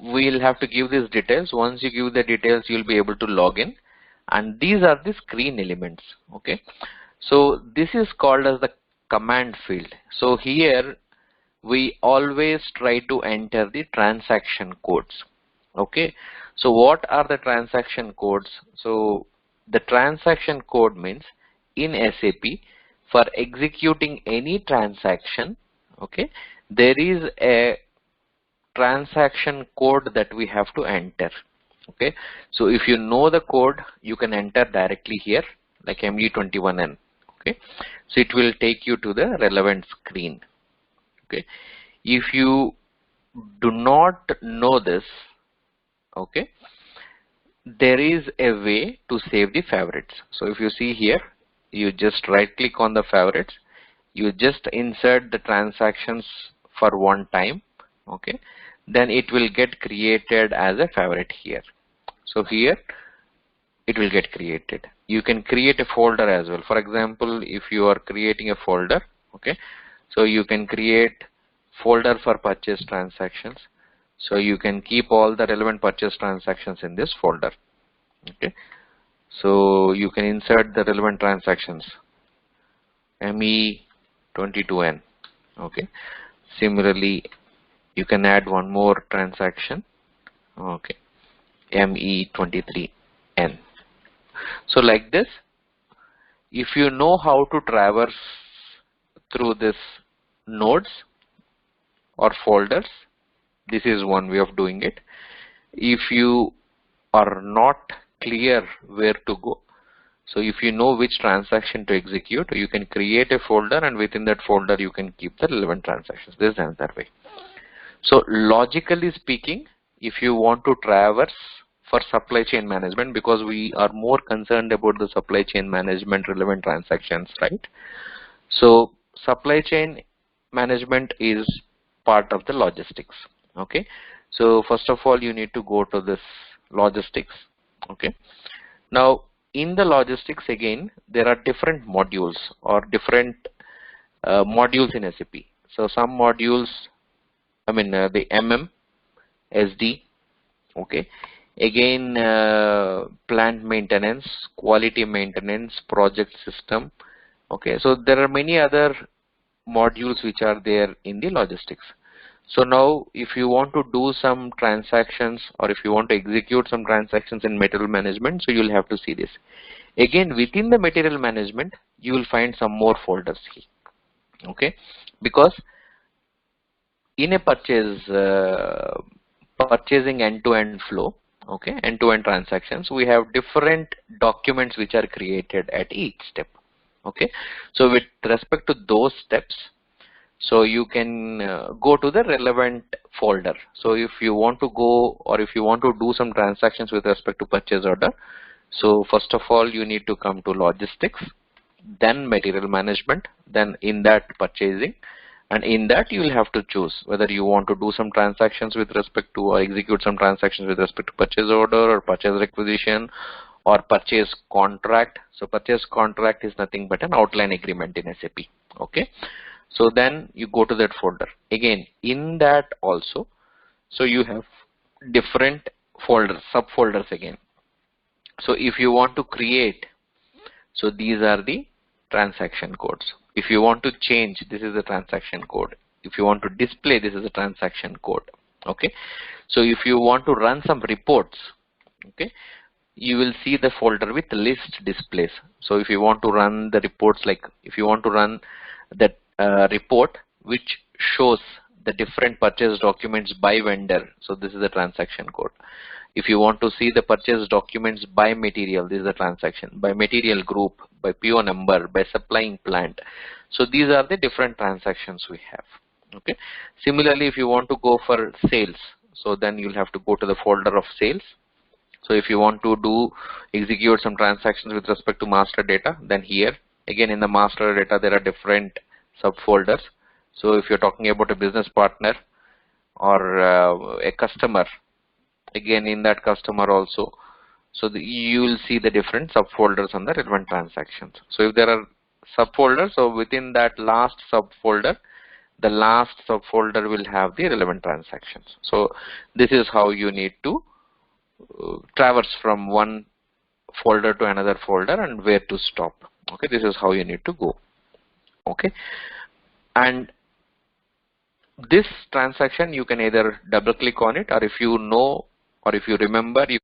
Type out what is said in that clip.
we'll have to give these details. Once you give the details, you'll be able to log in, and these are the screen elements. Okay, so this is called as the command field. So here we always try to enter the transaction codes. Okay, so what are the transaction codes? So the transaction code means in SAP, for executing any transaction, okay, there is a transaction code that we have to enter. Okay, so if you know the code, you can enter directly here like ME21N. Okay, so it will take you to the relevant screen. Okay, if you do not know this, okay, there is a way to save the favorites. So if you see here, you just right click on the favorites, you just insert the transactions for one time. Okay, then it will get created as a favorite here. So here it will get created. You can create a folder as well. For example, if you are creating a folder, okay, so you can create folder for purchase transactions. So you can keep all the relevant purchase transactions in this folder. Okay, so you can insert the relevant transactions ME22N. Okay, similarly you can add one more transaction. Okay, ME23N. So like this, if you know how to traverse through this nodes or folders, this is one way of doing it. If you are not clear where to go, so if you know which transaction to execute, you can create a folder, and within that folder you can keep the relevant transactions. This is another way. So logically speaking, if you want to traverse for supply chain management, because we are more concerned about the supply chain management relevant transactions, right? So supply chain management is part of the logistics. Okay, so first of all you need to go to this logistics. Okay, now in the logistics, again there are different modules or different modules in SAP. So some modules, the MM, SD, okay, again plant maintenance, quality maintenance, project system. Okay, so there are many other modules which are there in the logistics. So now if you want to do some transactions, or if you want to execute some transactions in material management, so you'll have to see this. Again, within the material management, you will find some more folders here. Okay, because in a purchasing end-to-end flow, okay, end-to-end transactions, we have different documents which are created at each step. Okay, so with respect to those steps, so you can go to the relevant folder. So if you want to go, or if you want to do some transactions with respect to purchase order, so first of all you need to come to logistics, then material management, then in that purchasing, and in that you will have to choose whether you want to do some transactions with respect to, or execute some transactions with respect to purchase order or purchase requisition or purchase contract. So purchase contract is nothing but an outline agreement in SAP. Okay, so then you go to that folder. Again, in that also, so you have different folders, subfolders again. So if you want to create, so these are the transaction codes. If you want to change, this is the transaction code. If you want to display, this is a transaction code. Okay, so if you want to run some reports, okay, you will see the folder with list displays. So if you want to run the reports, like if you want to run that report which shows the different purchase documents by vendor, so this is the transaction code. If you want to see the purchase documents by material, this is the transaction, by material group, by PO number, by supplying plant. So these are the different transactions we have. Okay. Similarly, if you want to go for sales, so then you'll have to go to the folder of sales. So if you want to execute some transactions with respect to master data, then here again in the master data there are different subfolders. So if you're talking about a business partner or a customer, again in that customer also, so you will see the different subfolders on the relevant transactions. So if there are subfolders, so within that last subfolder the last subfolder will have the relevant transactions. So this is how you need to traverse from one folder to another folder and where to stop. Okay, this is how you need to go. Okay, and this transaction you can either double click on it, or if you know, or if you remember, you